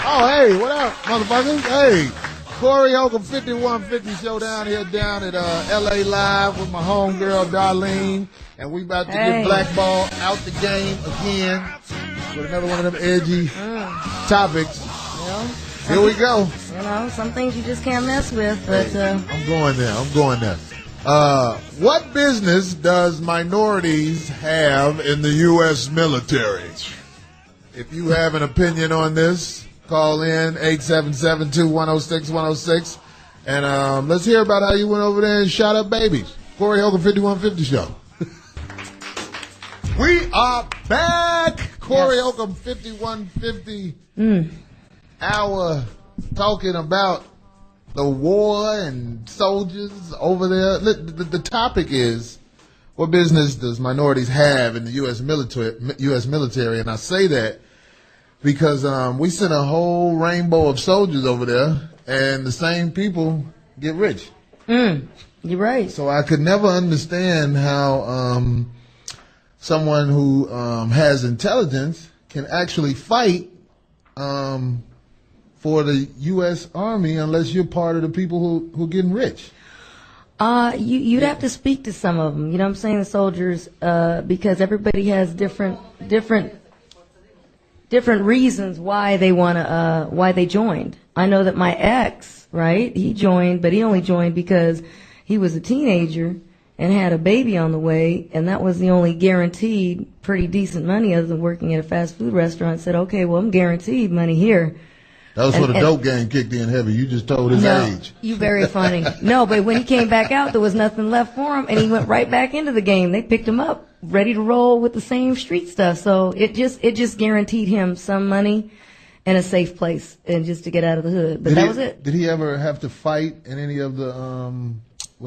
Oh, hey, what up, motherfuckers? Hey, Corey Holcomb 5150 show down here down at LA Live with my homegirl Darlene. And we about to get blackballed out the game again with another one of them edgy topics. Well, here we go. You know, some things you just can't mess with. But I'm going there. What business does minorities have in the U.S. military? If you have an opinion on this, call in 877-210-6106. And let's hear about how you went over there and shot up babies. Corey Holcomb 5150 show. We are back. Corey Holcomb 5150 hour talking about the war and soldiers over there. The topic is, what business does minorities have in the U.S. military? And I say that because we sent a whole rainbow of soldiers over there, and the same people get rich. You're right. So I could never understand how someone who has intelligence can actually fight for the U.S. Army unless you're part of the people who are getting rich. You'd have to speak to some of them. You know what I'm saying? The soldiers, because everybody has different reasons why they joined. I know that my ex, right? He joined, but he only joined because he was a teenager and had a baby on the way, and that was the only guaranteed pretty decent money other than working at a fast food restaurant. Said, okay, well, I'm guaranteed money here. That was where the dope game kicked in heavy. You just told his age. You very funny. No, but when he came back out, there was nothing left for him, and he went right back into the game. They picked him up, ready to roll with the same street stuff. So it just guaranteed him some money and a safe place, and just to get out of the hood. But that was it. Did he ever have to fight in any of the?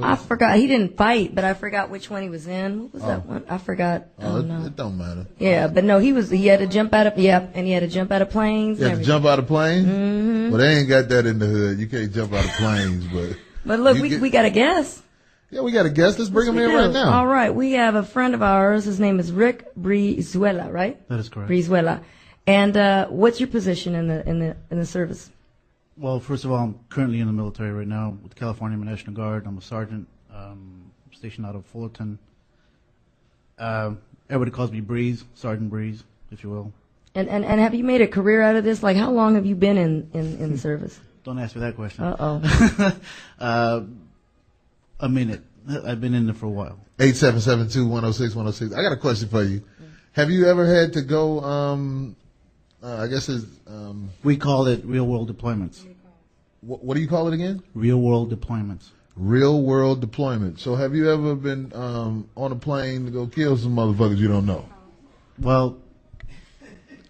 I forgot. He didn't fight, but I forgot which one he was in. What was that one? I forgot. It don't matter. Yeah, but no, he had to jump out of, and he had to jump out of planes. You had to jump out of planes? Mm-hmm. Well, they ain't got that in the hood. You can't jump out of planes, but. But look, we got a guest. Yeah, we got a guest. Let's bring him in right now. All right. We have a friend of ours. His name is Rick Brizuela, right? That is correct. Brizuela. And, what's your position in the service? Well, first of all, I'm currently in the military right now with the California National Guard. I'm a sergeant, stationed out of Fullerton. Everybody calls me Breeze, Sergeant Breeze, if you will. And have you made a career out of this? Like, how long have you been in the service? Don't ask me that question. Uh-oh. A minute. I've been in there for a while. 877-210-6106. I got a question for you. Have you ever had to go, I guess it's... we call it real-world deployments. What do you call it again? Real-world deployments. Real-world deployment. So have you ever been on a plane to go kill some motherfuckers you don't know? Well,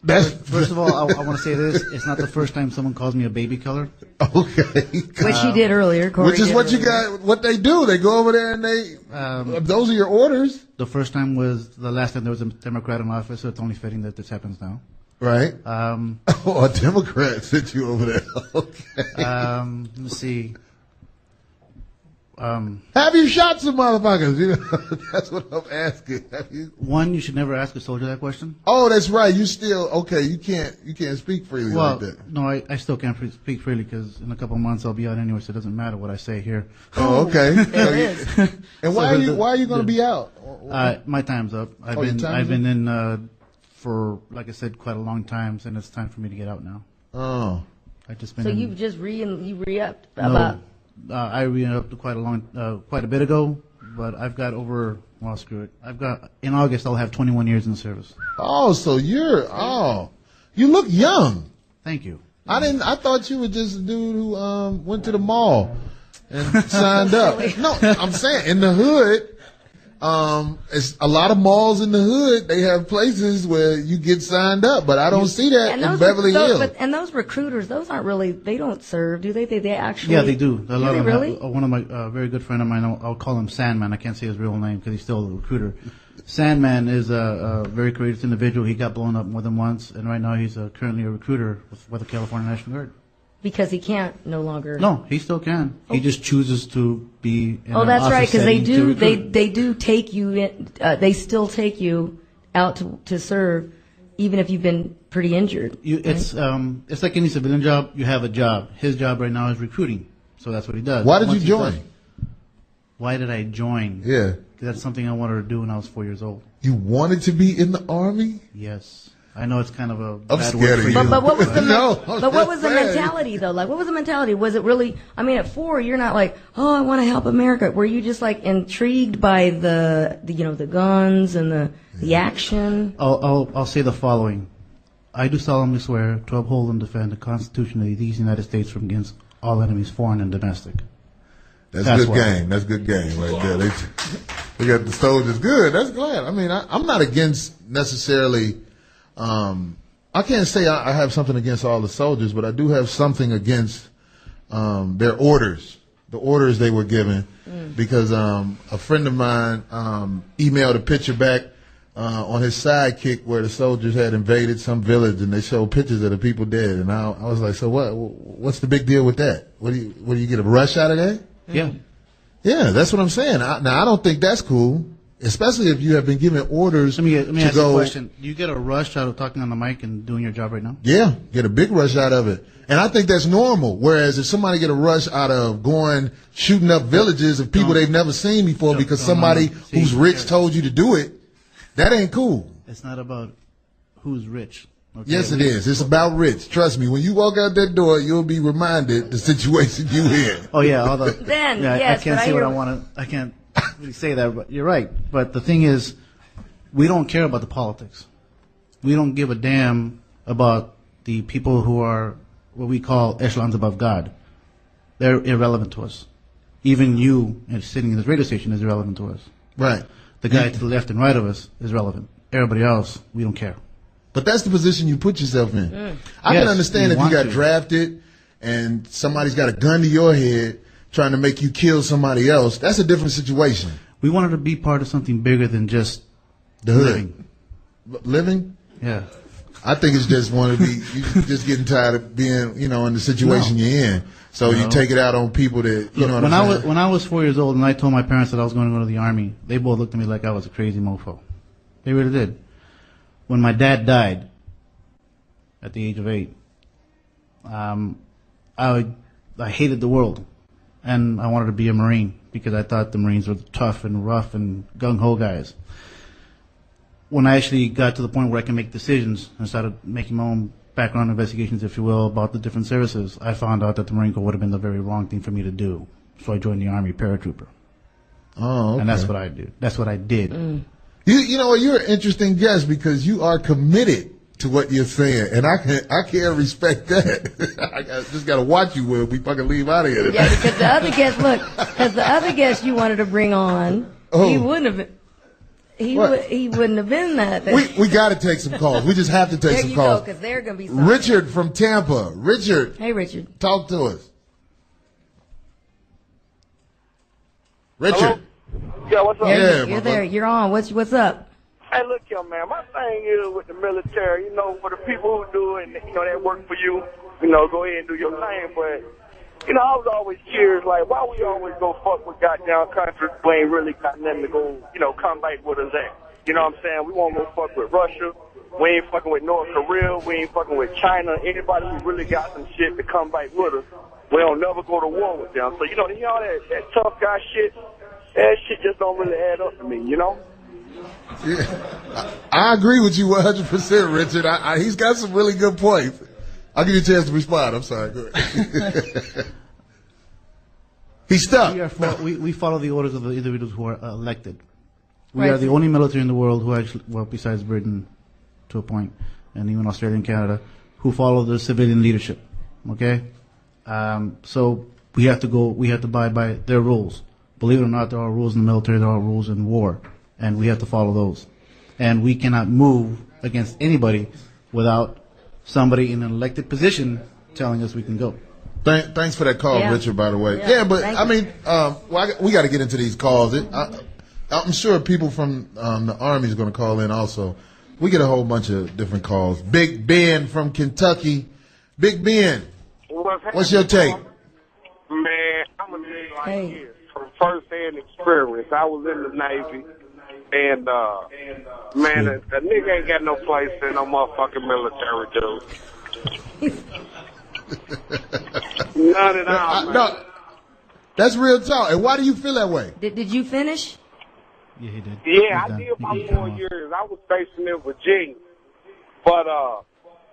first of all, I want to say this. It's not the first time someone calls me a baby killer. Okay. Which he did earlier, Corey. Which is what you got, what they do. They go over there and those are your orders. The first time was the last time there was a Democrat in office, so it's only fitting that this happens now. Right. A Democrat sent you over there. Okay. Let's see. Have you shot some motherfuckers? You know, that's what I'm asking. Have you? One, you should never ask a soldier that question. Oh, that's right. You still okay? You can't speak freely like that. No, I still can't speak freely because in a couple of months I'll be out anyway, so it doesn't matter what I say here. Oh, okay. There it is. And why are you going to be out? My time's up. I've been in for, like I said, quite a long time, and it's time for me to get out now. Oh. You've just re-upped about. No. I re-upped quite a bit ago, but I've got screw it. In August I'll have 21 years in the service. Oh, so you look young. Thank you. I thought you were just a dude who went to the mall and signed up. No, I'm saying in the hood, it's a lot of malls in the hood. They have places where you get signed up, but I don't see that in Beverly Hills. And those recruiters, those aren't really, they don't serve, do they? They actually. Yeah, they do. A lot of them really? One of my very good friend of mine, I'll call him Sandman. I can't say his real name because he's still a recruiter. Sandman is a very courageous individual. He got blown up more than once, and right now he's currently a recruiter with the California National Guard. Because he can't no longer. No, he still can. Oh. He just chooses to be in an that's office right, because they do take you in, they still take you out to serve, even if you've been pretty injured. It's like any civilian job. You have a job. His job right now is recruiting, so that's what he does. Why did you join? Why did I join? Yeah. That's something I wanted to do when I was 4 years old. You wanted to be in the Army? Yes. I know it's kind of a I'm bad scared word of for you. you. But what was the but what was the mentality though? Like, what was the mentality? Was it really? I mean, at 4, you're not like, oh, I want to help America. Were you just like intrigued by the guns and the action? I'll say the following: I do solemnly swear to uphold and defend the Constitution of these United States from against all enemies, foreign and domestic. That's good game. That's good game right there. They got the soldiers. Good. That's glad. I mean, I'm not against necessarily. I can't say I have something against all the soldiers, but I do have something against their orders, the orders they were given, because a friend of mine emailed a picture back on his sidekick where the soldiers had invaded some village, and they showed pictures of the people dead, and I was like, so what's the big deal with that? What do you get a rush out of that? Yeah. Yeah, that's what I'm saying. Now, I don't think that's cool, especially if you have been given orders Let me to ask you go. a question. Do you get a rush out of talking on the mic and doing your job right now? Yeah, get a big rush out of it. And I think that's normal. Whereas if somebody get a rush out of going shooting up villages of people they've never seen before because somebody who's rich told you to do it, that ain't cool. It's not about who's rich. Okay? Yes, it is. It's about rich. Trust me. When you walk out that door, you'll be reminded the situation you in. Oh yeah, all the Then, yeah, yes, I can't but say I what hear- I want to. I can't really say that, but you're right. But the thing is, we don't care about the politics. We don't give a damn about the people who are what we call echelons above God. They're irrelevant to us. Even you sitting in this radio station is irrelevant to us. Right. The guy to the left and right of us is relevant. Everybody else, we don't care. But that's the position you put yourself in. I Yes, can understand you if you want got to. drafted and somebody's got a gun to your head trying to make you kill somebody else. That's a different situation. We wanted to be part of something bigger than just The hood. living. Living? Yeah. I think it's just want to be, you just getting tired of being, in the situation you're in. So you take it out on people that, you know what when I'm saying? when I was 4 years old and I told my parents that I was going to go to the Army, they both looked at me like I was a crazy mofo. They really did. When my dad died at the age of 8, I hated the world, and I wanted to be a Marine because I thought the Marines were tough and rough and gung-ho guys. When I actually got to the point where I can make decisions and started making my own background investigations, if you will, about the different services, I found out that the Marine Corps would have been the very wrong thing for me to do. So I joined the Army paratrooper. Oh, okay. And that's what I do. That's what I did. You know what? You're an interesting guest because you are committed to what you're saying, and I can't respect that. I just got to watch you when we fucking leave out of here. Yeah, because the other guest you wanted to bring on, he wouldn't have. He wouldn't have been that. We got to take some calls. We just have to take There some you calls. go, because they're going to be. Some. Richard from Tampa. Richard, Hey, Richard. talk to us. Richard. Hello? Yeah, what's up? There Yeah, you're my there. brother. You're on. What's up? Hey, look here, man. My thing is with the military, for the people who do it, that work for you, go ahead and do your thing. But, I was always curious, like, why we always go fuck with goddamn countries who ain't really got nothing to go, come back with us at? You know what I'm saying? We won't go fuck with Russia. We ain't fucking with North Korea. We ain't fucking with China. Anybody who really got some shit to come back with us, we don't never go to war with them. So, all that tough guy shit, that shit just don't really add up to me, Yeah. I agree with you 100%, Richard. He's got some really good points. I'll give you a chance to respond. I'm sorry. Go ahead. He's stuck. We follow the orders of the individuals who are elected. We Right. are the only military in the world who actually, well, besides Britain, to a point, and even Australia and Canada, who follow the civilian leadership. Okay, so we have to abide by their rules. Believe it or not, there are rules in the military, there are rules in war, and we have to follow those. And we cannot move against anybody without somebody in an elected position telling us we can go. Thanks for that call, Yeah. Richard, by the way. Yeah, Yeah, but thank I you. mean, we got to get into these calls. I'm sure people from the Army is going to call in also. We get a whole bunch of different calls. Big Ben from Kentucky. Big Ben, what's your take? Man, I'm going to tell you like Hey. this. From first-hand experience, I was in the Navy. And man, a nigga ain't got no place in no motherfucking military, dude. None at all, man. No, that's real talk. And why do you feel that way? Did you finish? Yeah, he did. Yeah, I did about 4 years. I was stationed in Virginia. But,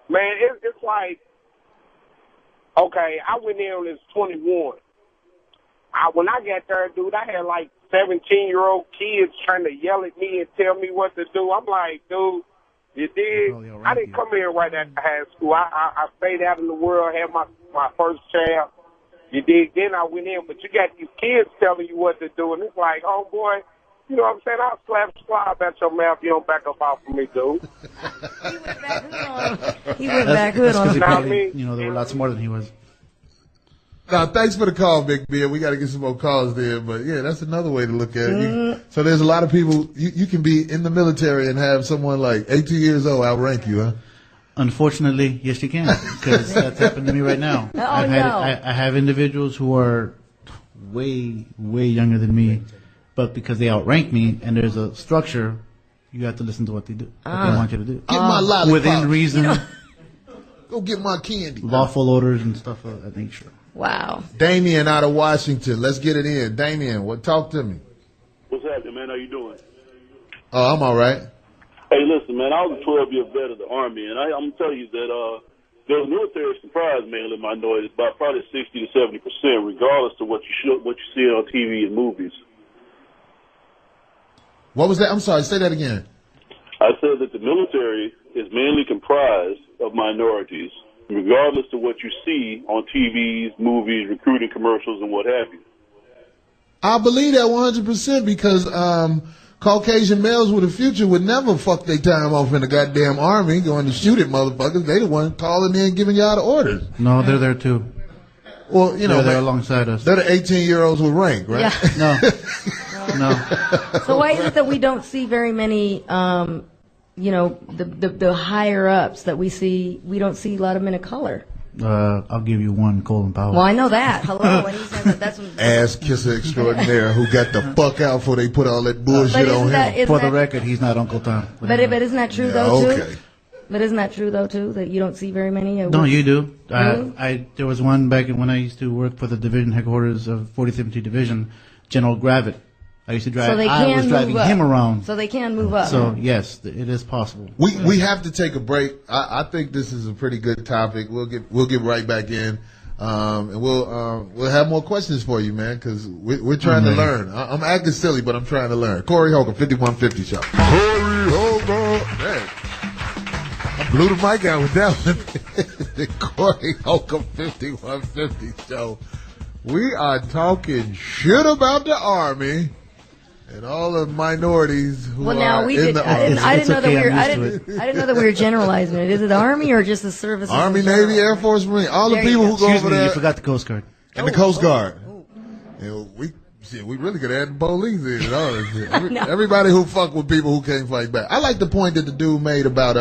man, it's like, okay, I went in when I was 21. When I got there, dude, I had like 17-year-old kids trying to yell at me and tell me what to do. I'm like, dude, you did? I didn't come here right after high school. I stayed out in the world, had my first child. You did? Then I went in, but you got these kids telling you what to do, and it's like, oh, boy, you know what I'm saying? I'll slap squab at your mouth if you don't back up off of me, dude. He went back hood on him. Probably, you know, they were lots more than he was. Now, thanks for the call, Big Beer. We got to get some more calls there, but yeah, that's another way to look at it. So there's a lot of people, you can be in the military and have someone like 18 years old outrank you, huh? Unfortunately, yes, you can, because that's happened to me right now. I have individuals who are way, way younger than me, but because they outrank me and there's a structure, you have to listen to what they do, what they want you to do. Get my lollipop. Within reason. Go get my candy. Lawful orders and stuff of that nature. Wow. Damien out of Washington. Let's get it in. Damien, talk to me. What's happening, man? How you doing? Oh, I'm all right. Hey, listen, man, I was a 12-year vet of the Army, and I'm going to tell you that there was military surprise mainly minorities, about probably 60 to 70%, regardless of what you see on TV and movies. What was that? I'm sorry, say that again. I said that the military is mainly comprised of minorities, regardless of what you see on TVs, movies, recruiting commercials, and what have you. I believe that 100% because Caucasian males with a future would never fuck their time off in the goddamn Army going to shoot at motherfuckers. They the one calling in giving y'all the orders. No, they're there too. Well, you know, they're alongside us. They're the 18-year-olds with rank, right? Yeah. No. So why is it that we don't see very many, you know, the higher ups that we see? We don't see a lot of men of color. I'll give you one, Colin Powell. Well, I know that. Hello, when he said that's ass kisser extraordinaire who got the fuck out before they put all that bullshit on him. For the record, he's not Uncle Tom. But isn't that true though too? Okay. But isn't that true though too that you don't see very many? No, you do. Really? There was one back when I used to work for the division headquarters of 40th Infantry Division, General Gravitt. I used to drive. So I was driving him around. So they can move up. So yes, it is possible. We have to take a break. I think this is a pretty good topic. We'll get right back in, and we'll have more questions for you, man, because we're trying to learn. I'm acting silly, but I'm trying to learn. Corey Holcomb, 5150 Show. Corey Holcomb, man. I blew the mic out with that one. The Corey Holcomb 5150 Show. We are talking shit about the Army. And all the minorities who are in the Army. I didn't know that we were generalizing it. Is it the Army or just the services? Army, Navy, Air Force, Marine. All the people who go over there. You forgot the Coast Guard. And the Coast Guard. And we really could add the police in and all that shit. Everybody who fuck with people who can't fight back. I like the point that the dude made about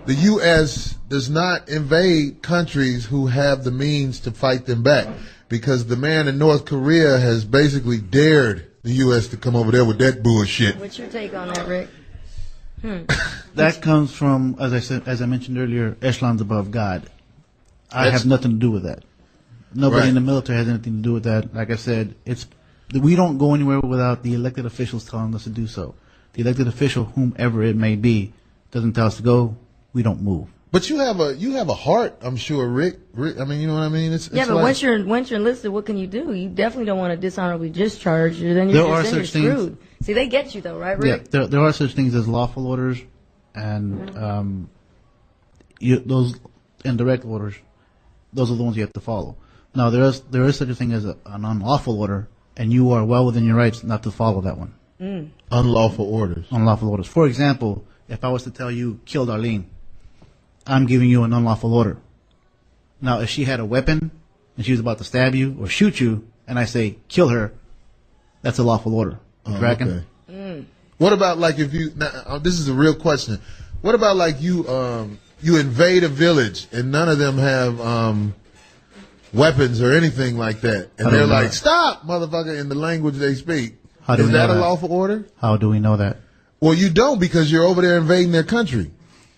the U.S. does not invade countries who have the means to fight them back, because the man in North Korea has basically dared the U.S. to come over there with that bullshit. What's your take on that, Rick? That comes from, as I mentioned earlier, echelons above God. I have nothing to do with that. Nobody in the military has anything to do with that. Like I said, we don't go anywhere without the elected officials telling us to do so. The elected official, whomever it may be, doesn't tell us to go, we don't move. But you have a heart, I'm sure, Rick. I mean, you know what I mean? It's but like, once you're enlisted, what can you do? You definitely don't want to dishonorably discharge. Then you're screwed. See, they get you though, right, Rick? Yeah, there are such things as lawful orders and those indirect orders. Those are the ones you have to follow. Now, there is such a thing as an unlawful order, and you are well within your rights not to follow that one. Unlawful orders. Unlawful orders. For example, if I was to tell you, kill Darlene, I'm giving you an unlawful order. Now, if she had a weapon and she was about to stab you or shoot you, and I say, kill her, that's a lawful order. Okay. What about like if you, now, this is a real question. What about like you invade a village and none of them have weapons or anything like that, and they're like, stop, motherfucker, in the language they speak. How do Is we know that a lawful order? How do we know that? Well, you don't, because you're over there invading their country.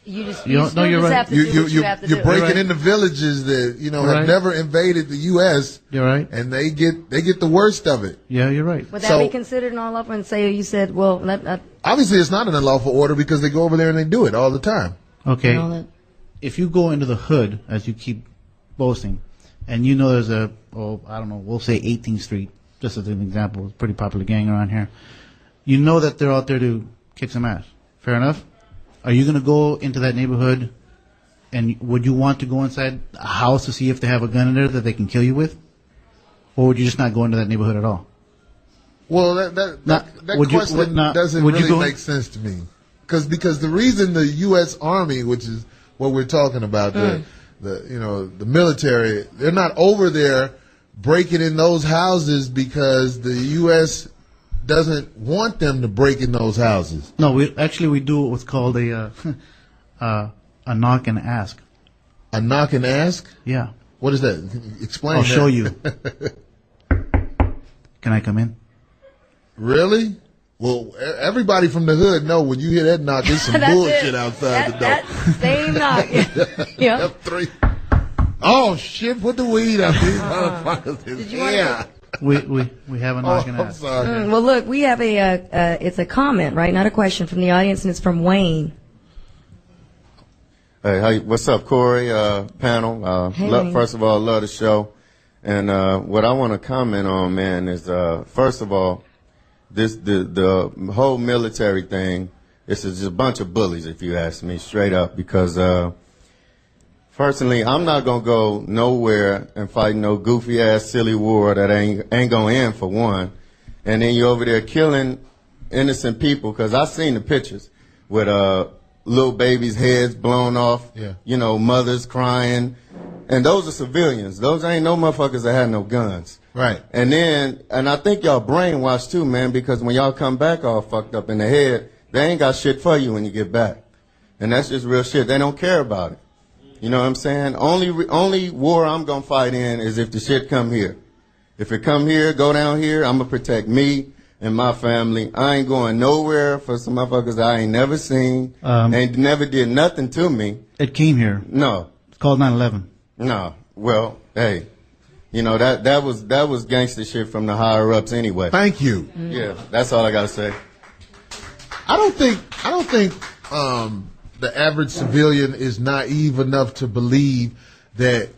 You just, You don't- no, you're right. have to do what you have to do. You're breaking Right. into villages that have Right. never invaded the U.S. You're right. and they get the worst of it. Yeah, you're right. Would that So- be considered an unlawful? And say you said, well, Obviously, it's not an unlawful order because they go over there and they do it all the time. Okay. you know, that, If you go into the hood, as you keep boasting, and you know there's I don't know, we'll say 18th Street, just as an example, it's a pretty popular gang around here. You know that they're out there to kick some ass. Fair enough? Are you going to go into that neighborhood, and would you want to go inside a house to see if they have a gun in there that they can kill you with? Or would you just not go into that neighborhood at all? Well, that question doesn't really make sense to me. Because the reason the U.S. Army, which is what we're talking about, the military, they're not over there breaking in those houses because the U.S. doesn't want them to break in those houses. No, we do what's called a knock and ask. A knock and ask? Yeah. What is that? Explain. I'll show you. Can I come in? Really? Well, everybody from the hood know when you hear that knock, there's some bullshit outside the door. that same knock. Yeah. F3. Oh shit! Put the weed up, these motherfuckers. Did you want We have a knock and I'm ask. sorry. Well, look, we have it's a comment, right? Not a question from the audience, and it's from Wayne. Hey, what's up, Corey, panel? Hey, Wayne. First of all, I love the show. And what I want to comment on, man, is first of all, the whole military thing, it's just a bunch of bullies, if you ask me, straight up. Because personally, I'm not gonna go nowhere and fight no goofy ass silly war that ain't gonna end, for one. And then you're over there killing innocent people, because I seen the pictures with little babies' heads blown off, mothers crying. And those are civilians. Those ain't no motherfuckers that had no guns. Right. And I think y'all brainwashed too, man, because when y'all come back all fucked up in the head, they ain't got shit for you when you get back. And that's just real shit. They don't care about it. You know what I'm saying? Only war I'm gonna fight in is if the shit come here. If it come here, go down here, I'm gonna protect me and my family. I ain't going nowhere for some motherfuckers I ain't never seen. They never did nothing to me. It came here. No. It's called 9/11. No. Well, hey, that was gangster shit from the higher ups anyway. Thank you. Yeah, that's all I gotta say. I don't think the average civilian is naive enough to believe that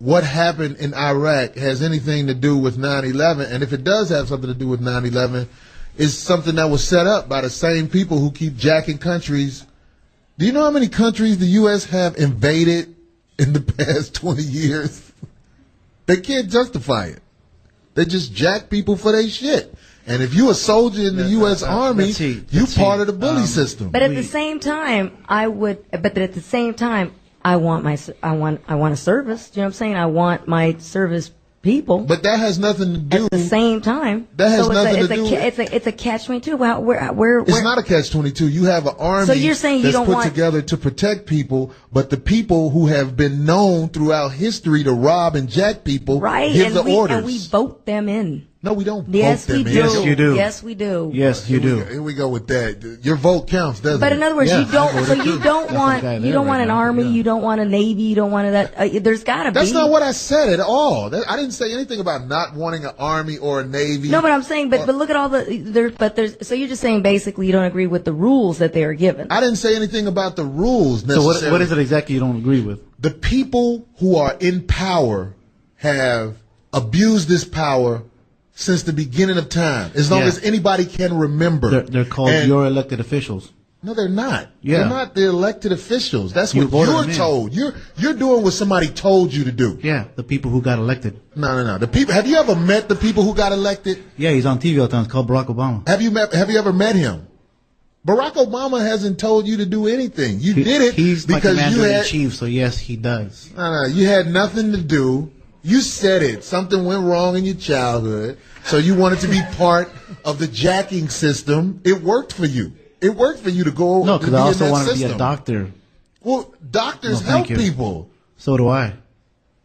what happened in Iraq has anything to do with 9/11, and if it does have something to do with 9/11, it's something that was set up by the same people who keep jacking countries. Do you know how many countries the U.S. have invaded in the past 20 years? They can't justify it. They just jack people for their shit. And if you a soldier in the U.S. Army, you part of the bully system. But at the same time, I want a service. Do you know what I'm saying? I want my service people. But that has nothing to do. At the same time, that has nothing to do. It's a catch-22. Where it's not a catch-22. You have an army so you're saying that's you don't put want together to protect people, but the people who have been known throughout history to rob and jack people give the orders. And we vote them in. No, we don't. Yes, vote them we in. do. Yes, you do. Yes, we do. Yes, you do. Here we go with that. Your vote counts, doesn't it? But in other words, you don't. So you don't want an army. Yeah. You don't want a navy. You don't want that. There's got to be. That's not what I said at all. I didn't say anything about not wanting an army or a navy. No, but I'm saying, but look at all there's. So you're just saying basically you don't agree with the rules that they are given. I didn't say anything about the rules necessarily. So what is it exactly you don't agree with? The people who are in power have abused this power since the beginning of time, as long as anybody can remember. They're called your elected officials. No, they're not. Yeah. They're not the elected officials. That's what you're told. You're doing what somebody told you to do. Yeah, the people who got elected. No. The people. Have you ever met the people who got elected? Yeah, he's on TV all the time. It's called Barack Obama. Have you ever met him? Barack Obama hasn't told you to do anything. You did it He's because my you commander had. in chief, so yes, he does. No, you had nothing to do. You said it. Something went wrong in your childhood, so you wanted to be part of the jacking system. It worked for you. It worked for you to go. No, because I also wanted system. to be a doctor. Well, doctors help people. So do I.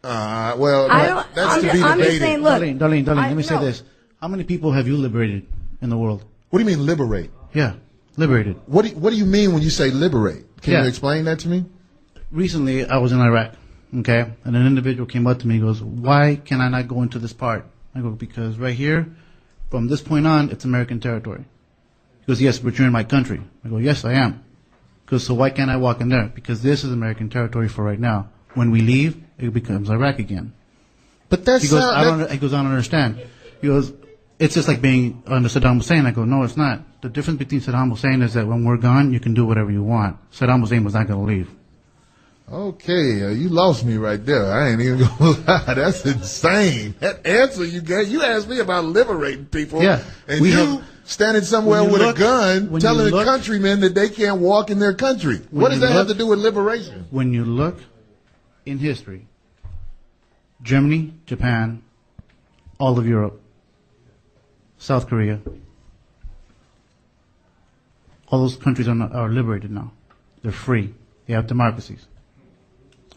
Well, I don't, that's to be I'm debated. just saying, look, Darlene, let me say this. How many people have you liberated in the world. What do you mean liberate? Yeah, liberated. What do you mean when you say liberate? Can Yeah. you explain that to me? Recently, I was in Iraq, okay, and an individual came up to me and goes, why can I not go into this part? I go, because right here, from this point on, it's American territory. He goes, yes, but you're in my country. I go, yes, I am. He goes, so why can't I walk in there? Because this is American territory for right now. When we leave, it becomes Iraq again. But that's He goes, I don't understand. He goes, it's just like being under Saddam Hussein. I go, no, it's not. The difference between Saddam Hussein is that when we're gone, you can do whatever you want. Saddam Hussein was not going to leave. Okay, you lost me right there. I ain't even gonna lie. That's insane. That answer you gave. You asked me about liberating people. Yeah. And you standing somewhere with a gun telling the countrymen that they can't walk in their country. What does that have to do with liberation? When you look in history, Germany, Japan, all of Europe, South Korea, all those countries are liberated now. They're free. They have democracies.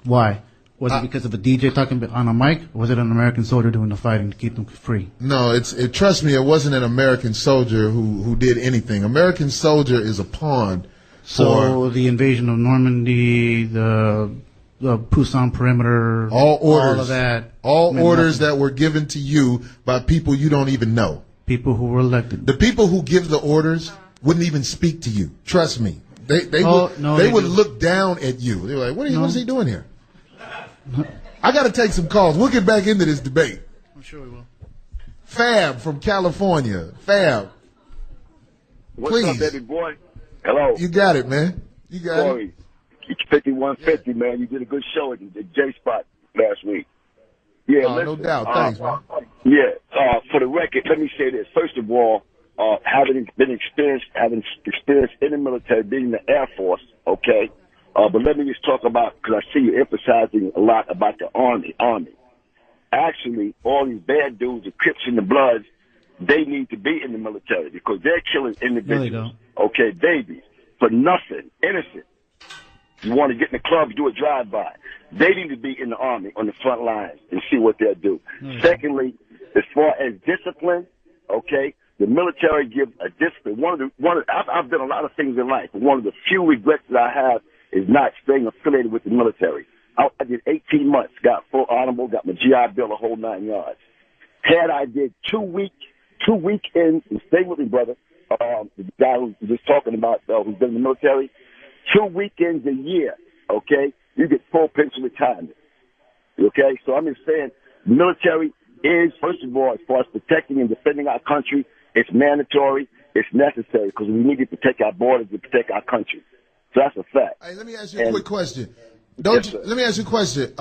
Why? Was it because of a DJ talking on a mic, or was it an American soldier doing the fighting to keep them free? No, trust me, it wasn't an American soldier who did anything. American soldier is a pawn. So the invasion of Normandy, the Pusan perimeter, all orders, all of that, all orders that were given to you by people you don't even know. People who were elected. The people who give the orders wouldn't even speak to you. Trust me. They would look down at you. They were like, what is he doing here? I got to take some calls. We'll get back into this debate. I'm sure we will. Fab from California. Fab. What's up, baby boy? Hello. You got it, man. You got Corey, it. 5150, man. You did a good show at the J Spot last week. Yeah, no doubt. Thanks, man. For the record, let me say this. First of all, having experienced in the military, being in the Air Force, okay. But let me just talk about, because I see you emphasizing a lot about the Army. Actually, all these bad dudes, the Crips and the Bloods, they need to be in the military because they're killing individuals, okay, babies, for nothing, innocent. You want to get in the clubs, do a drive-by. They need to be in the Army on the front lines and see what they'll do. Secondly, as far as discipline, okay, the military gives a discipline. I've done a lot of things in life, but one of the few regrets that I have is not staying affiliated with the military. I did 18 months, got full honorable, got my GI Bill, the whole 9 yards. Had I did 2 weekends, and stay with me, brother, the guy who was just talking about who's been in the military, 2 weekends a year, okay, you get full pension retirement. Okay, so I'm just saying, military is, first of all, as far as protecting and defending our country, it's mandatory, it's necessary, because we need to protect our borders and protect our country. So that's a fact. Hey, let me ask you a quick question. Let me ask you a question.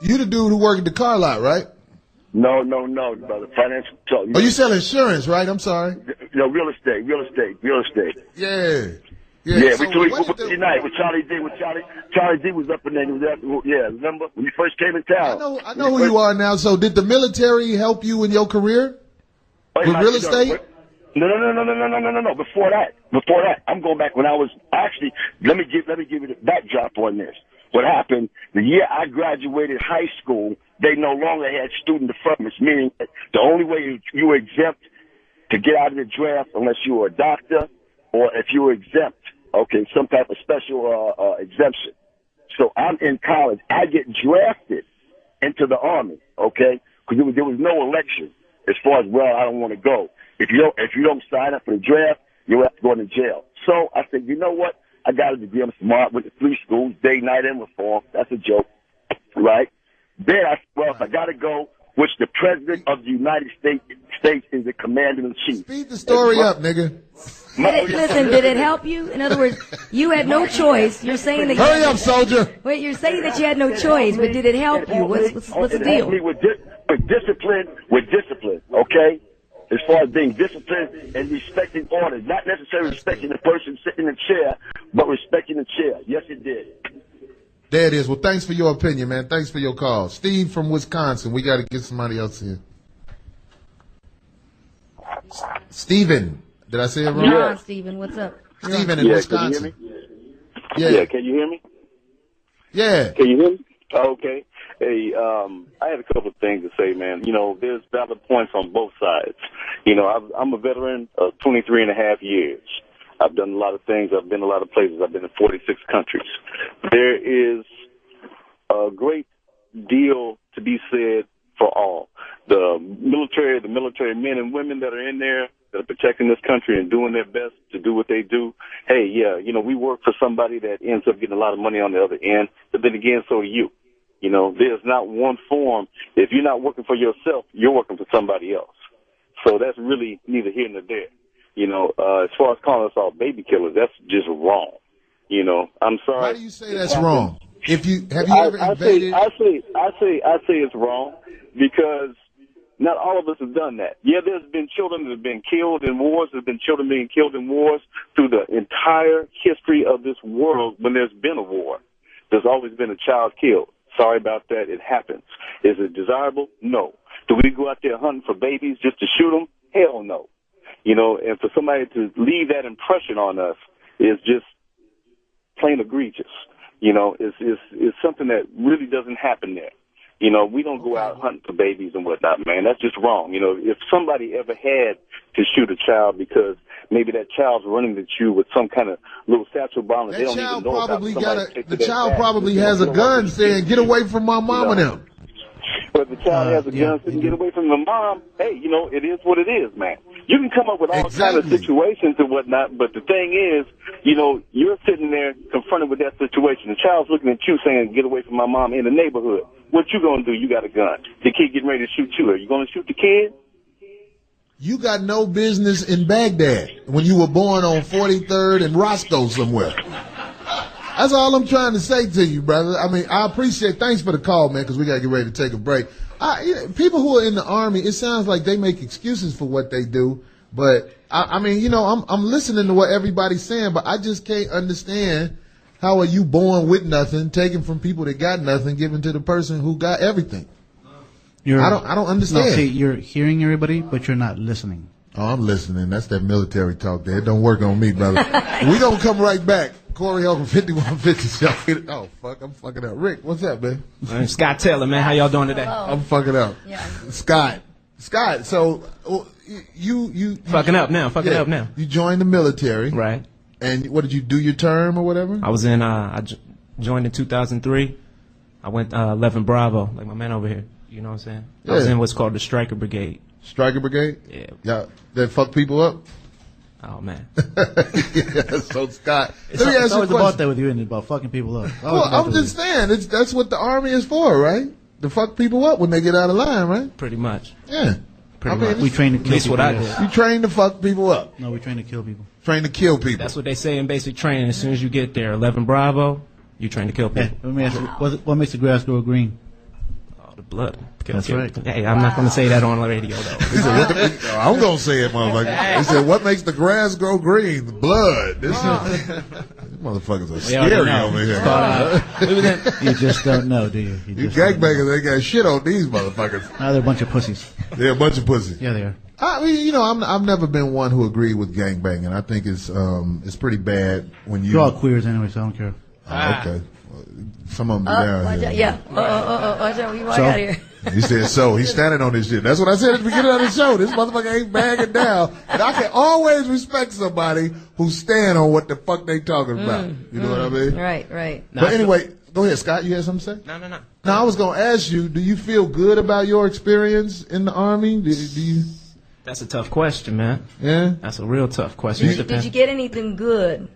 You the dude who worked at the car lot, right? No, brother. Financial talk. You sell insurance, right? I'm sorry. No, real estate. Yeah. Yeah, so we unite with Charlie D. Charlie D was up in there. Remember when you first came in town? I know who you are now. So did the military help you in your career with real estate? No. Before that, I'm going back when I was actually. Let me give you the backdrop on this. What happened the year I graduated high school? They no longer had student deferments, meaning that the only way you were exempt to get out of the draft unless you were a doctor or if you were exempt, okay, some type of special exemption. So I'm in college. I get drafted into the Army, okay, because there was no election as far as, well, I don't want to go. If you don't sign up for the draft, you'll have to go to jail. So I said, you know what? I got a degree. I'm smart. Went to 3 schools, day, night, and reform. That's a joke, right? Then I said, well, if I got to go, which the President of the United States is the Commander-in-Chief. Speed the story up, nigga. Did it help you? In other words, you had no choice. You're saying that. Hurry up, soldier. Wait, you're saying that you had no choice, but did it help you? What's the deal? With discipline, okay? As far as being disciplined and respecting orders, not necessarily respecting the person sitting in the chair, but respecting the chair. Yes, it did. There it is. Well, thanks for your opinion, man. Thanks for your call. Steve from Wisconsin. We got to get somebody else here. Steven. Did I say it wrong? Yeah, Steven. What's up? Steven in Wisconsin. Can you hear me? Yeah. Can you hear me? Okay. Hey, I had a couple of things to say, man. You know, there's valid points on both sides. You know, I'm a veteran of 23 and a half years. I've done a lot of things. I've been a lot of places. I've been in 46 countries. There is a great deal to be said for all. The military men and women that are in there, that are protecting this country and doing their best to do what they do. Hey, yeah, you know, we work for somebody that ends up getting a lot of money on the other end, but then again, so do you. You know, there's not one form. If you're not working for yourself, you're working for somebody else. So that's really neither here nor there. You know, as far as calling us all baby killers, that's just wrong. You know, I'm sorry. Why do you say that's wrong? Have you ever invaded? I say it's wrong because not all of us have done that. Yeah, there's been children that have been killed in wars. There's been children being killed in wars through the entire history of this world. When there's been a war, there's always been a child killed. Sorry about that. It happens. Is it desirable? No. Do we go out there hunting for babies just to shoot them? Hell no. You know, and for somebody to leave that impression on us is just plain egregious. You know, it's something that really doesn't happen there. You know, we don't go out hunting for babies and whatnot, man. That's just wrong. You know, if somebody ever had to shoot a child because maybe that child's running at you with some kind of little satchel bomb and they don't even know about it. The child probably has a gun saying, "Get away from my mom and them." But if the child has a gun saying, "Get away from the mom," hey, you know, it is what it is, man. You can come up with all kinds of situations and whatnot, but the thing is, you know, you're sitting there confronted with that situation. The child's looking at you saying, "Get away from my mom," in the neighborhood. What you gonna do? You got a gun. The kid getting ready to shoot you. Are you gonna shoot the kid? You got no business in Baghdad when you were born on 43rd and Roscoe somewhere. That's all I'm trying to say to you, brother. I mean, I appreciate. Thanks for the call, man, because we got to get ready to take a break. People who are in the Army, it sounds like they make excuses for what they do. But, I mean, you know, I'm listening to what everybody's saying, but I just can't understand how are you born with nothing, taken from people that got nothing, given to the person who got everything. I don't understand. No, see, you're hearing everybody, but you're not listening. Oh, I'm listening. That's that military talk there. It don't work on me, brother. We gonna come right back. Corey Holcomb, 5150 Show. Oh, fuck, I'm fucking up. Rick, what's up, man? Scott Taylor, man. How y'all doing today? I'm fucking up. Yeah. Scott, so you fucking up now. You joined the military. Right. And what did you do, your term or whatever? I was in, I joined in 2003. I went 11 Bravo, like my man over here. You know what I'm saying? Yeah. I was in what's called the Striker Brigade. Striker Brigade? Yeah. Yeah. That fuck people up? Oh, man. Yeah, so, Scott, it's always about that with you, and about fucking people up. Well, I'm just saying, that's what the Army is for, right? To fuck people up when they get out of line, right? Pretty much. Yeah. Pretty much. We train to kill people. That's what I did. You train to fuck people up. No, we train to kill people. Train to kill people. That's what they say in basic training. As soon as you get there, 11 Bravo, you train to kill people. Hey, let me ask you, what makes the grass grow green? The blood. That's right. Hey, I'm not going to say that on the radio, though. I'm going to say it, motherfucker. He said, what makes the grass grow green? The blood. These motherfuckers are scary over here. You just don't know, do you? You gangbangers, they got shit on these motherfuckers. No, they're a bunch of pussies. They're a bunch of pussies. Yeah, they are. I mean, you know, I've never been one who agreed with gangbanging. I think it's pretty bad when you. You're all queers anyway, so I don't care. Okay. Some of them be down here. Yeah. Watch out. You walk out here. He said so. He's standing on this shit. That's what I said at the beginning of the show. This motherfucker ain't bagging down. And I can always respect somebody who stand on what the fuck they talking about. You know what I mean? Right. But anyway, go ahead, Scott. You had something to say? No. Now, I was going to ask you, do you feel good about your experience in the Army? Do you? That's a tough question, man. Yeah? That's a real tough question. Did you get anything good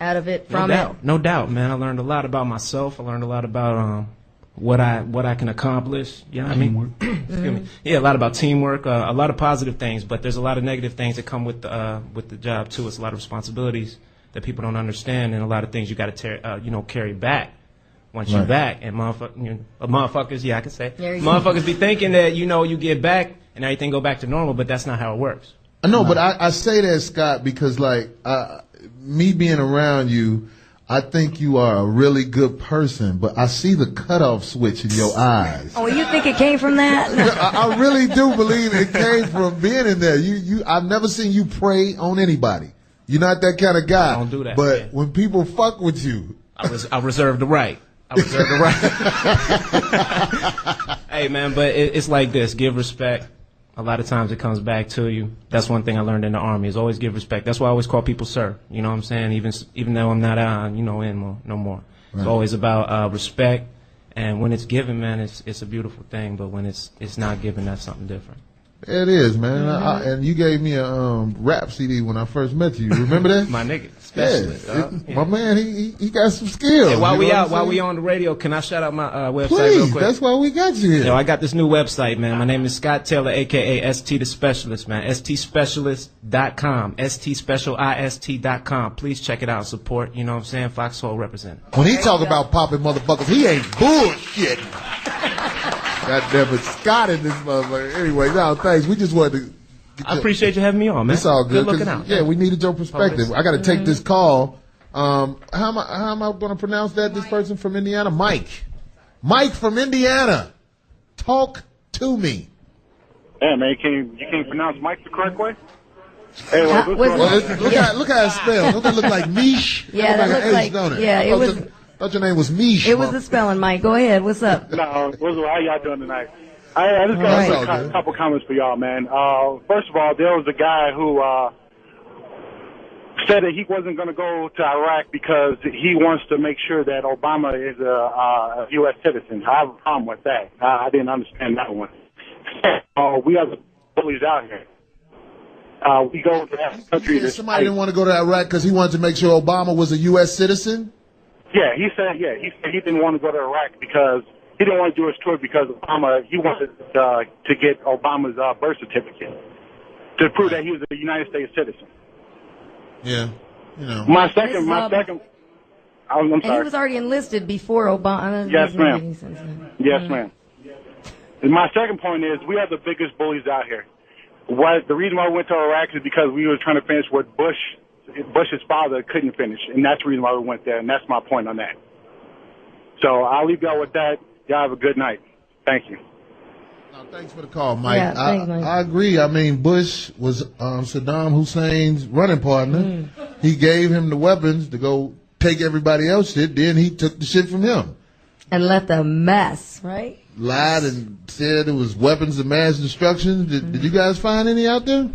out of it from it? No doubt, man. I learned a lot about myself. I learned a lot about what I can accomplish. You know what I mean? Excuse me. Yeah, a lot about teamwork, a lot of positive things, but there's a lot of negative things that come with the job too. It's a lot of responsibilities that people don't understand, and a lot of things you got to carry back once you're back. And motherfuckers, yeah, I can say, motherfuckers be thinking that you get back and everything go back to normal, but that's not how it works. I know, but I say that, Scott, because me being around you, I think you are a really good person, but I see the cutoff switch in your eyes. Oh, you think it came from that? I really do believe it came from being in there. I've never seen you prey on anybody. You're not that kind of guy. I don't do that. But when people fuck with you, I reserve the right. I reserve the right. Hey, man, but it's like this. Give respect. A lot of times it comes back to you. That's one thing I learned in the Army is always give respect. That's why I always call people sir. You know what I'm saying? Even though I'm not in no more. Right. It's always about respect. And when it's given, man, it's a beautiful thing. But when it's not given, that's something different. It is, man. And you gave me a rap CD when I first met you. Remember that? My nigga, specialist. Yeah. My man, he got some skills. Hey, while we on the radio, can I shout out my website Please, real quick? That's why we got you here. I got this new website, man. My name is Scott Taylor, a.k.a. ST the Specialist, man. stspecialist.com. stspecialist.com. Please check it out. Support, you know what I'm saying? Foxhole represent. When he talk about popping motherfuckers, he ain't bullshit. Goddamn it, Scott in this motherfucker. Anyway, no, thanks. We just wanted to. I appreciate you having me on, man. It's all good. Good looking out. Yeah, we needed your perspective. I got to take this call. How am I going to pronounce that? This person from Indiana, Mike. Mike from Indiana. Talk to me. Yeah, man, you can't pronounce Mike the correct way. Hey, look how it's spelled. Don't it look like Mish? Yeah, that looks like. Don't it? Yeah, it was. I thought your name was Mish. It was the spelling, Mike. Go ahead. What's up? No, how y'all doing tonight? I just got a couple comments for y'all, man. First of all, there was a guy who said that he wasn't going to go to Iraq because he wants to make sure that Obama is a U.S. citizen. I have a problem with that. I didn't understand that one. We have the bullies out here. We go to that country. Somebody didn't want to go to Iraq because he wanted to make sure Obama was a U.S. citizen? Yeah, he said he didn't want to go to Iraq because he didn't want to do his tour because he wanted to get Obama's birth certificate to prove that he was a United States citizen. Yeah, you know. My second. I'm sorry. And he was already enlisted before Obama. Yes, ma'am. Yes, ma'am. And my second point is we have the biggest bullies out here. The reason why we went to Iraq is because we were trying to finish what Bush's father couldn't finish, and that's the reason why we went there, and that's my point on that. So I'll leave y'all with that. Y'all have a good night. Thank you. No, thanks for the call, Mike. Yeah, thanks, Mike. I agree. I mean, Bush was Saddam Hussein's running partner. He gave him the weapons to go take everybody else's shit. Then he took the shit from him. And left a mess, right? Lied and said it was weapons of mass destruction. Did you guys find any out there?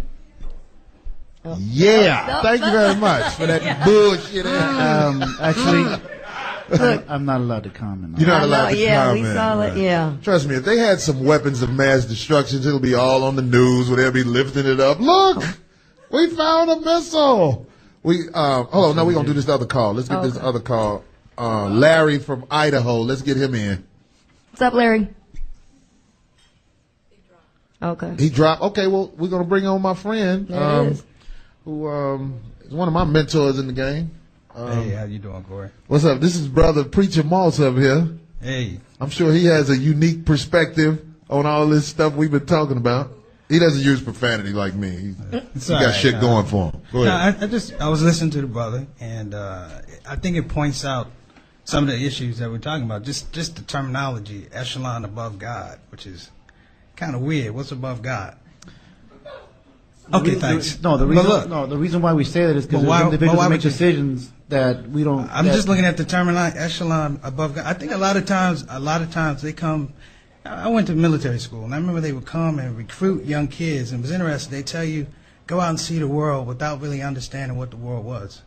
Yeah, thank you very much for that bullshit. Actually, I'm not allowed to comment on You're not allowed to comment. Yeah, we saw it, yeah. Trust me, if they had some weapons of mass destruction, it'll be all on the news where they'll be lifting it up. Look, we found a missile. Hold on, no, we're going to do this other call. Let's get this other call. Larry from Idaho, let's get him in. What's up, Larry? Okay. He dropped. Okay, well, we're going to bring on my friend. There it is. Who is one of my mentors in the game. Hey, how you doing, Corey? What's up? This is brother Preacher Maltz up here. Hey. I'm sure he has a unique perspective on all this stuff we've been talking about. He doesn't use profanity like me. He got shit going for him. Go ahead. I was listening to the brother, and I think it points out some of the issues that we're talking about. Just the terminology, echelon above God, which is kind of weird. What's above God? Okay, thanks. The reason why we say that is because individuals make decisions that we don't. I'm just looking at the terminology, echelon above God. I think a lot of times they come. I went to military school, and I remember they would come and recruit young kids, and it was interesting. They tell you, go out and see the world without really understanding what the world was.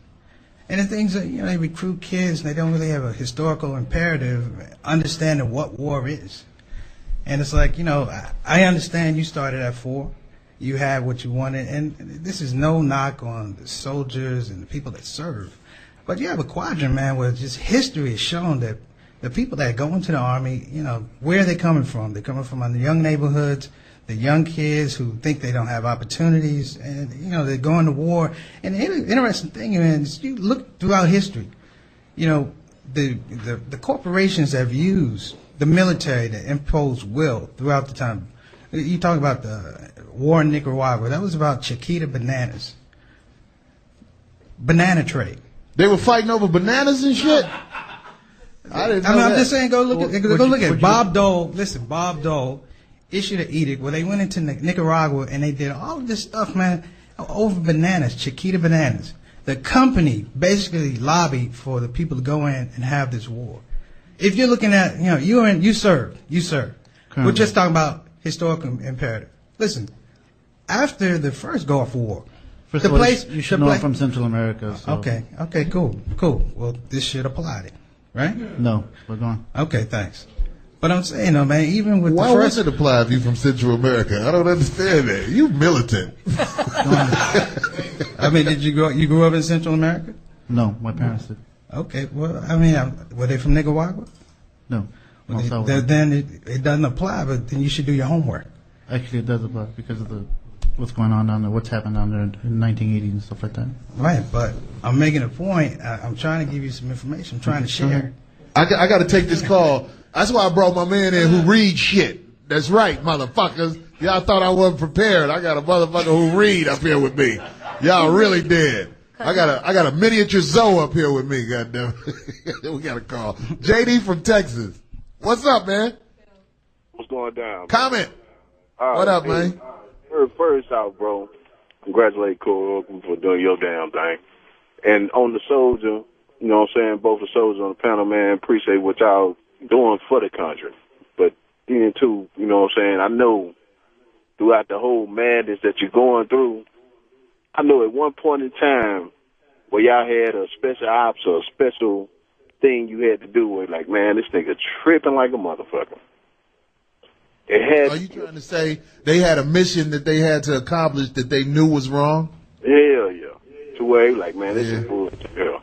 And the things that, they recruit kids, and they don't really have a historical imperative understanding what war is. And it's like, I understand you started at 4. You had what you wanted, and this is no knock on the soldiers and the people that serve. But you have a quadrant, man, where just history has shown that the people that go into the Army, where are they coming from? They're coming from the young neighborhoods, the young kids who think they don't have opportunities, and, they're going to war. And the interesting thing, man, is you look throughout history, the corporations have used the military to impose will throughout the time. You talk about the war in Nicaragua. That was about Chiquita bananas. Banana trade. They were fighting over bananas and shit? I'm just saying, go look at Bob Dole. Listen, Bob Dole issued an edict where they went into Nicaragua and they did all of this stuff, man, over bananas, Chiquita bananas. The company basically lobbied for the people to go in and have this war. if you're looking at, you serve. Currently. We're just talking about historical imperative. Listen, after the first Gulf War, First of all, you should know I'm from Central America. So. Okay, cool. Well, this should apply then, right? No, we're going. Okay, thanks. But I'm saying, though, man, even with Why the first... would it apply if you from Central America? I don't understand that. You militant. I mean, you grew up in Central America? No, my parents did. Okay, well, I mean, were they from Nicaragua? No. Then it doesn't apply, but then you should do your homework. Actually, it does apply because of what's going on down there, what's happened down there in the 1980s and stuff like that. Right, but I'm making a point. I'm trying to give you some information. I'm trying to share. I got to take this call. That's why I brought my man in who reads shit. That's right, motherfuckers. Y'all thought I wasn't prepared. I got a motherfucker who read up here with me. Y'all really did. I got a miniature Zoe up here with me, goddamn. We got a call. JD from Texas. What's up, man? What's going down? Comment. What up, man? First out, bro. Congratulate Corey Holcomb for doing your damn thing. And on the soldier, you know what I'm saying? Both the soldiers on the panel, man, appreciate what y'all doing for the country. But then, too, you know what I'm saying? I know throughout the whole madness that you're going through, I know at one point in time where y'all had a special ops or a special thing you had to do with, like, man, this nigga tripping like a motherfucker. Are you trying to say they had a mission that they had to accomplish that they knew was wrong? Hell yeah. To where, like, man, this is bullshit. Yeah.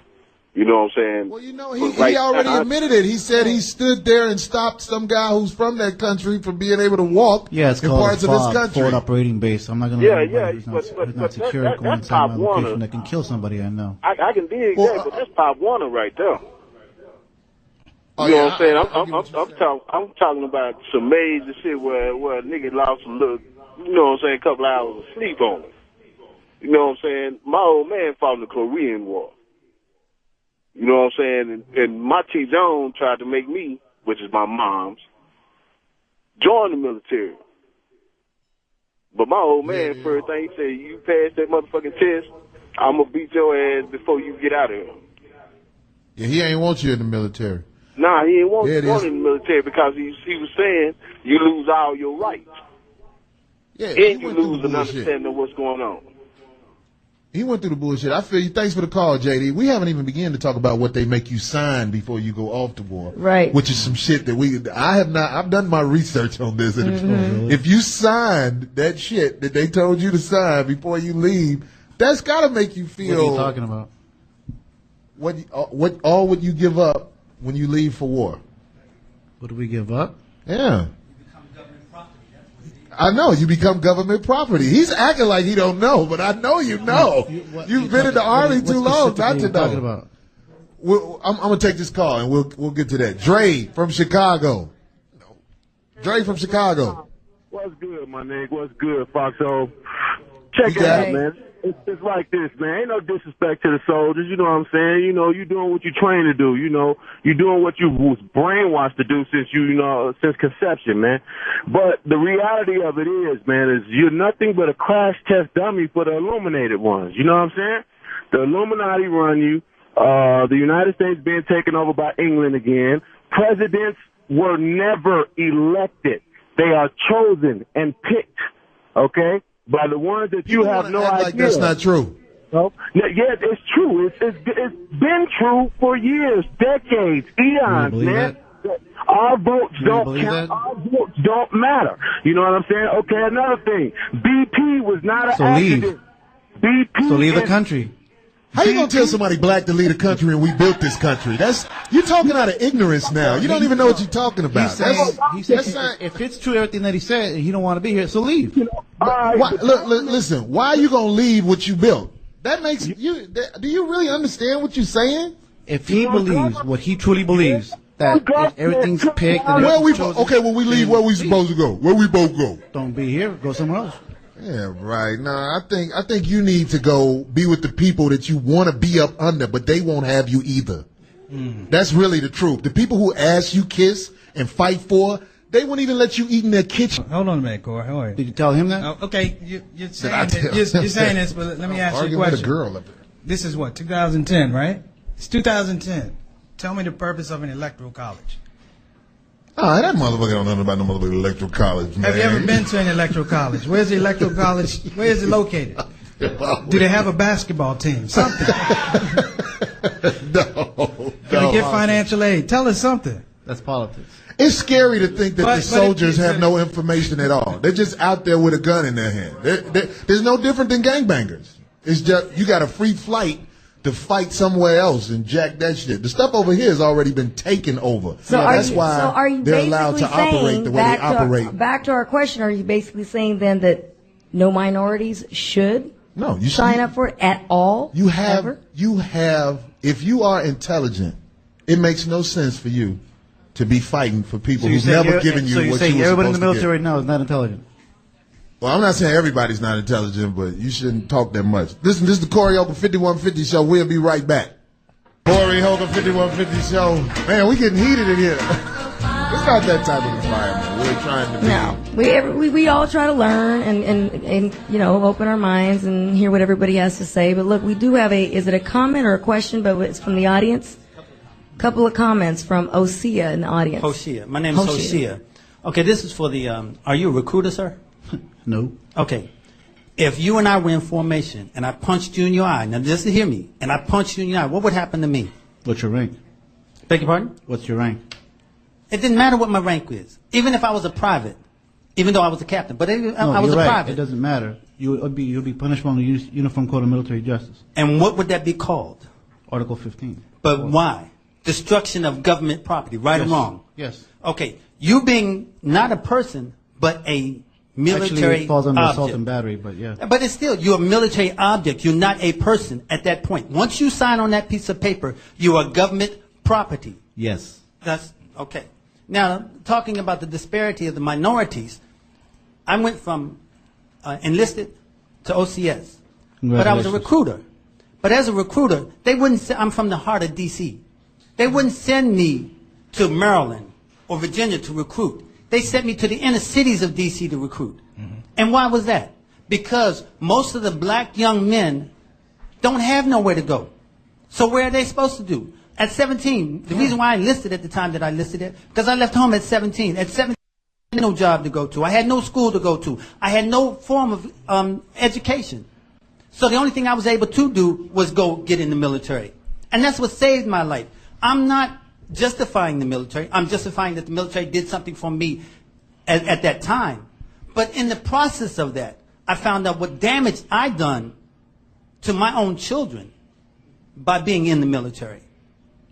You know what I'm saying? Well, you know, he already admitted it. He said he stood there and stopped some guy who's from that country from being able to walk in parts of this country. Forward operating base. I'm not going to let anybody who's not secure go inside my location that can kill somebody I know. I can dig that, but that's Pop Warner right there. You know what I'm saying? I'm talking about some major shit where a nigga lost a little, you know what I'm saying, a couple hours of sleep on him. You know what I'm saying? My old man fought in the Korean War. You know what I'm saying? And my T. Jones tried to make me, which is my mom's, join the military. But my old man, first thing he said, you pass that motherfucking test, I'm going to beat your ass before you get out of here. Yeah, he ain't want you in the military. Nah, he didn't want you in the military because he was saying you lose all your rights. Yeah, and you lose an understanding of what's going on. He went through the bullshit. I feel you. Thanks for the call, JD. We haven't even begun to talk about what they make you sign before you go off to war. Right. Which is some shit that I've done my research on this. And if you signed that shit that they told you to sign before you leave, that's got to make you feel. What are you talking about? What all would you give up when you leave for war? What do we give up? Yeah. I know, you become government property. He's acting like he don't know, but I know you know. You've been in the Army too long not to know. About? I'm going to take this call, and we'll get to that. Dre from Chicago. What's good, my nigga? What's good, Foxo? Check it out, man. It's like this, man. Ain't no disrespect to the soldiers. You know what I'm saying? You know, you doing what you trained to do. You know, you doing what you was brainwashed to do since since conception, man. But the reality of it is, man, is you're nothing but a crash test dummy for the illuminated ones. You know what I'm saying? The Illuminati run you. The United States being taken over by England again. Presidents were never elected. They are chosen and picked. Okay? By the ones that you have no idea. Like that's not true. No? Yeah, it's true. It's been true for years, decades, eons, man. Our votes don't count. Our votes don't matter. You know what I'm saying? Okay, another thing. BP was not an accident. BP. So leave the country. How you gonna tell somebody black to leave the country and we built this country? You're talking out of ignorance now. You don't even know what you're talking about. He said if it's true everything that he said, he don't want to be here, so leave. Listen, why are you gonna leave what you built? That makes you. Do you really understand what you're saying? If he believes what he truly believes, that everything's picked. And when we leave, where we supposed to go? Where we both go? Don't be here. Go somewhere else. Yeah, right. No, I think you need to go be with the people that you want to be up under, but they won't have you either. That's really the truth. The people who ask you kiss and fight for, they won't even let you eat in their kitchen. Hold on a minute, Corey. Hold on. Did you tell him that? Okay, you're saying this, but let me ask you a question. With a girl up there. This is what, 2010, right? It's 2010. Tell me the purpose of an electoral college. Oh, that motherfucker don't know about no motherfucking electoral college, man. Have you ever been to an electoral college? Where's the electoral college? Where is it located? Do they have a basketball team? Something. No. Do they get financial aid? Tell us something. That's politics. It's scary to think that the soldiers have no information at all. They're just out there with a gun in their hand. There's no different than gangbangers. It's just you got a free flight to fight somewhere else and jack that shit. The stuff over here has already been taken over. So that's why they're allowed to operate the way they operate. Back to our question, are you basically saying then that no minorities should sign up for it at all? You have, if you are intelligent, it makes no sense for you to be fighting for people who've never given you what you were supposed to get. So everybody in the military now is not intelligent? Well, I'm not saying everybody's not intelligent, but you shouldn't talk that much. Listen, this is the Corey Holcomb 5150 show. We'll be right back. Corey Holcomb 5150 show. Man, we getting heated in here. It's not that type of environment. We're trying to be. No, we all try to learn and you know, open our minds and hear what everybody has to say. But look, we do have is it a comment or a question? But it's from the audience. A couple of comments from Osea in the audience. Hosea. My name is Hosea. Okay, this is for the. Are you a recruiter, sir? No. Okay. If you and I were in formation and I punched you in your eye, now just to hear me, and I punched you in your eye, what would happen to me? What's your rank? Beg your pardon? What's your rank? It didn't matter what my rank is. Even if I was a private, even though I was a captain, but I was a private. It doesn't matter. You'll be punished on the Uniform Code of Military Justice. And what would that be called? Article 15. But why? Destruction of government property, right or wrong? Yes. Okay. You being not a person, but a military Actually, it falls under object. assault and battery, but yeah. But it's still, you're a military object. You're not a person at that point. Once you sign on that piece of paper, you are government property. Yes. That's okay. Now, talking about the disparity of the minorities, I went from enlisted to OCS, but I was a recruiter. But as a recruiter, they wouldn't. I'm from the heart of D.C. They wouldn't send me to Maryland or Virginia to recruit. They sent me to the inner cities of D.C. to recruit. Mm-hmm. And why was that? Because most of the black young men don't have nowhere to go. So where are they supposed to do? At 17, the reason why I enlisted at the time that I enlisted it, because I left home at 17. At 17, I had no job to go to. I had no school to go to. I had no form of education. So the only thing I was able to do was go get in the military. And that's what saved my life. I'm not justifying the military. I'm justifying that the military did something for me at that time. But in the process of that, I found out what damage I done to my own children by being in the military.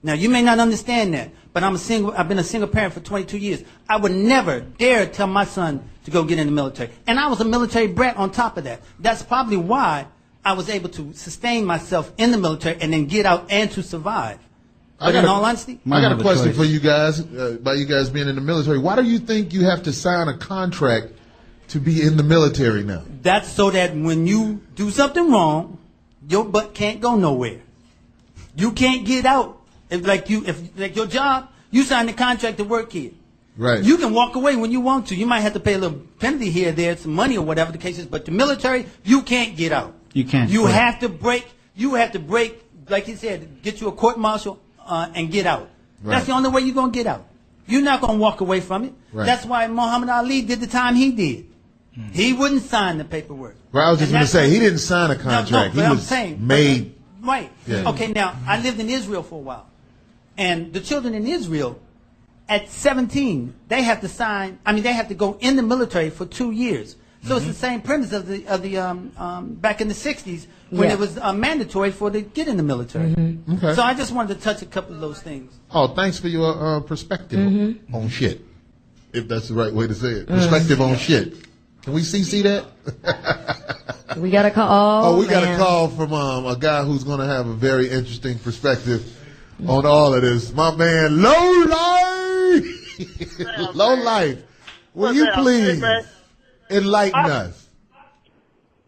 Now, you may not understand that, but I've been a single parent for 22 years. I would never dare tell my son to go get in the military. And I was a military brat on top of that. That's probably why I was able to sustain myself in the military and then get out and to survive. But in all honesty, I got a question for you guys, about you guys being in the military. Why do you think you have to sign a contract to be in the military now? That's so that when you do something wrong, your butt can't go nowhere. You can't get out. If your job, you sign the contract to work here. Right. You can walk away when you want to. You might have to pay a little penalty here or there, some money or whatever the case is, but the military, you can't get out. You can't. You have to break, like he said, get you a court martial and get out. Right. That's the only way you're going to get out. You're not going to walk away from it. Right. That's why Muhammad Ali did the time he did. He wouldn't sign the paperwork. Well, I was just going to say, he didn't sign a contract. No, he was made. Right. Yeah. Okay, now, I lived in Israel for a while. And the children in Israel, at 17, they have to go in the military for 2 years. So it's the same premise of the back in the 60s when it was mandatory for to get in the military. Mm-hmm. Okay. So I just wanted to touch a couple of those things. Oh, thanks for your perspective on shit, if that's the right way to say it. Perspective on shit. Can we see that? We got a call. Oh, we got a call from a guy who's going to have a very interesting perspective on all of this. My man, Low Life. Low Life. Will you please enlighten us?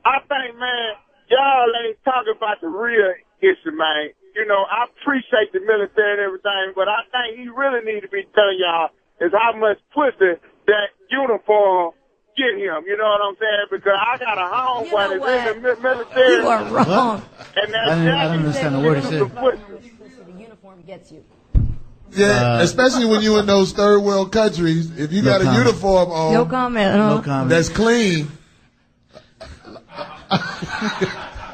I think, man, y'all ain't talking about the real issue, man. You know, I appreciate the military and everything, but I think he really need to be telling y'all is how much pussy that uniform get him. You know what I'm saying? Because I got a homeboy that's in the military. You are wrong. And I don't understand the word he said. The uniform gets you. Yeah, especially when you in those third world countries. If you got a uniform on, no comment. No comment. That's clean.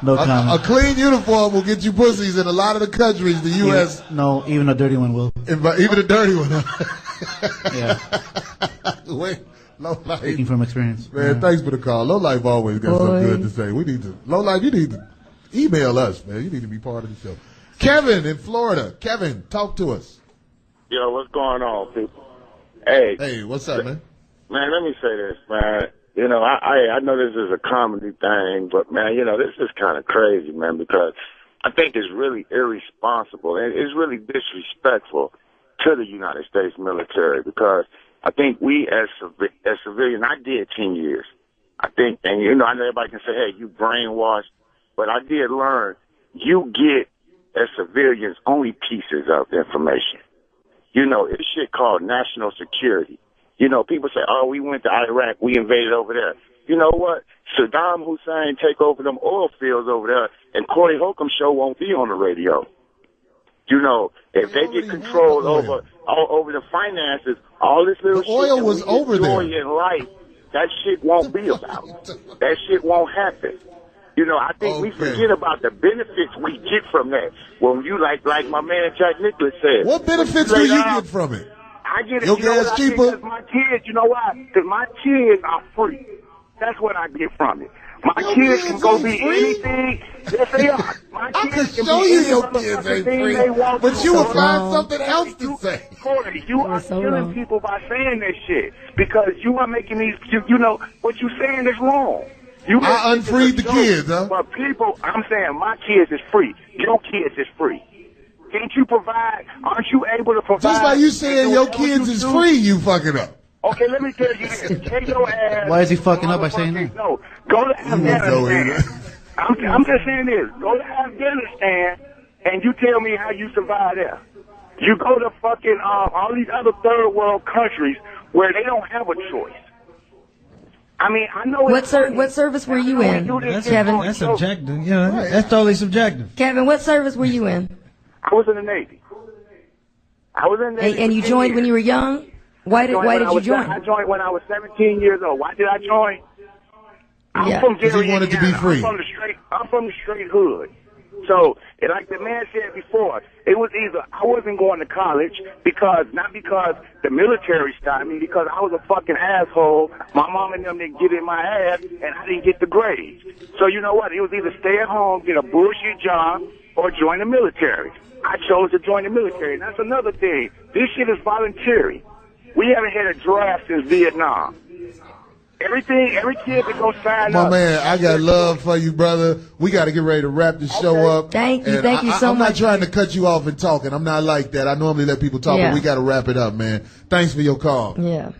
No comment. A clean uniform will get you pussies in a lot of the countries. The U.S. Even a dirty one will. Even a dirty one. Yeah. Wait, Low Life. Speaking from experience. Man, thanks for the call. Low Life always got something good to say. Low Life, you need to email us, man. You need to be part of the show. Kevin in Florida. Kevin, talk to us. Yo, what's going on, people? Hey, what's up, man? Man, let me say this, man. You know, I know this is a comedy thing, but man, you know, this is kind of crazy, man, because I think it's really irresponsible and it's really disrespectful to the United States military, because I think we as civilians, I did 10 years. I think, and you know, I know everybody can say, hey, you brainwashed, but I did learn you get as civilians only pieces of information. You know, it's shit called national security. You know, people say, oh, we went to Iraq, we invaded over there. You know what? Saddam Hussein take over them oil fields over there, and Corey Holcomb Show won't be on the radio. You know, if they get control over the finances, all this little the oil shit was over there in life, that shit won't be about. That shit won't happen. You know, I think we forget about the benefits we get from that. When you like my man Jack Nicholas said. What benefits do you get from it? I get it. Your you know gas what cheaper? I get? 'Cause my kids, you know why? Because my kids are free. That's what I get from it. My kids can go be anything. Yes, they are. My kids can show be you any your kids ain't thing free, they want but to. you will find something else to say. Corey, you are killing people by saying this shit, because you are making these. You know what you're saying is wrong. I unfreed the kids, huh? But people, I'm saying my kids is free. Your kids is free. Can't you provide? Aren't you able to provide? Just like you saying your kids is free, you fucking up. Okay, let me tell you this. Take your ass. Why is he fucking up by saying that? No, go to Afghanistan. I'm just saying this. Go to Afghanistan and you tell me how you survive there. You go to fucking all these other third world countries where they don't have a choice. I mean, I know. What service were you in, Kevin? That's subjective. Yeah, that's totally subjective. Kevin, what service were you in? I was in the Navy. I was in the Navy. And you joined when you were young? Why did you join? I joined when I was 17 years old. Why did I join? I'm from Because he wanted to be free. I'm from the straight hood. So, like the man said before, it was either I wasn't going to college not because the military stopped me, because I was a fucking asshole. My mom and them didn't get in my ass, and I didn't get the grades. So you know what? It was either stay at home, get a bullshit job, or join the military. I chose to join the military. And that's another thing. This shit is voluntary. We haven't had a draft since Vietnam. Every kid that goes sign up. My man, I got love for you, brother. We got to get ready to wrap this show up. Thank you so much. I'm not trying to cut you off and talking. I'm not like that. I normally let people talk, but we got to wrap it up, man. Thanks for your call. Yeah.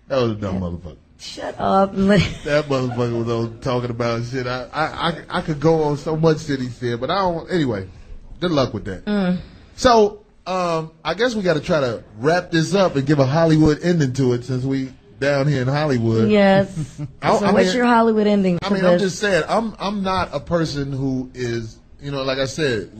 That was a dumb motherfucker. Shut up. That motherfucker was on talking about shit. I could go on so much shit he said, but I don't. Anyway, good luck with that. So, I guess we got to try to wrap this up and give a Hollywood ending to it, since we down here in Hollywood. Yes. So what's your Hollywood ending? I mean, I'm just saying, I'm not a person who is, you know, like I said,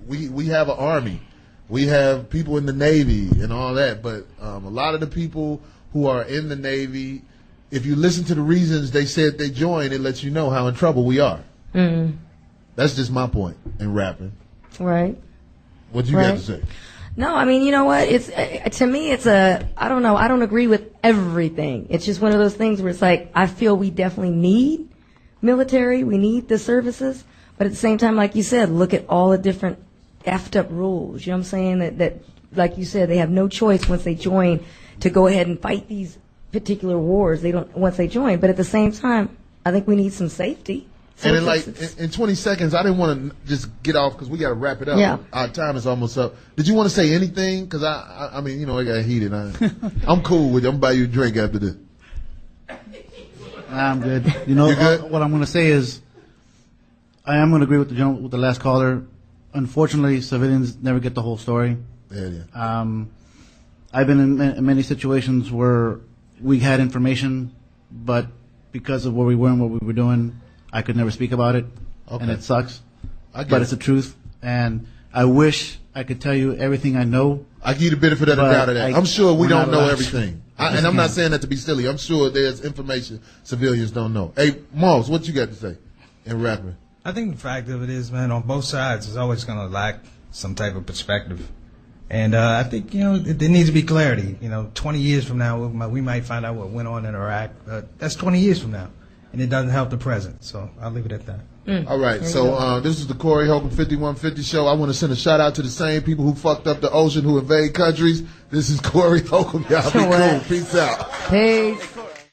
we have an army, we have people in the Navy and all that, but a lot of the people who are in the Navy, if you listen to the reasons they said they joined, it lets you know how in trouble we are. That's just my point in rapping. Right. What you got to say? No, I mean, you know what? To me, I don't know. I don't agree with everything. It's just one of those things where it's like, I feel we definitely need military. We need the services. But at the same time, like you said, look at all the different effed up rules. You know what I'm saying? That, like you said, they have no choice once they join to go ahead and fight these particular wars. They don't, once they join. But at the same time, I think we need some safety. And in 20 seconds, I didn't want to just get off because we got to wrap it up. Yeah. Our time is almost up. Did you want to say anything? Because I mean, you know, I got heated. I'm cool with you. I'm gonna buy you a drink after this. I'm good. You know, what I'm going to say is, I am going to agree with the last caller. Unfortunately, civilians never get the whole story. Yeah. I've been in many situations where we had information, but because of where we were and what we were doing, I could never speak about it, and it sucks. But it's the truth, and I wish I could tell you everything I know. I give you the benefit of the doubt of that. I'm sure we don't know everything. And I'm not saying that to be silly. I'm sure there's information civilians don't know. Hey, Moss, what you got to say in rapping? I think the fact of it is, man, on both sides, it's always going to lack some type of perspective. And I think, there needs to be clarity. 20 years from now, we might find out what went on in Iraq. That's 20 years from now. And it doesn't help the present. So I'll leave it at that. All right, so this is the Corey Holcomb 5150 show. I want to send a shout out to the same people who fucked up the ocean, who invade countries. This is Corey Holcomb. Y'all be cool. Peace out. Peace.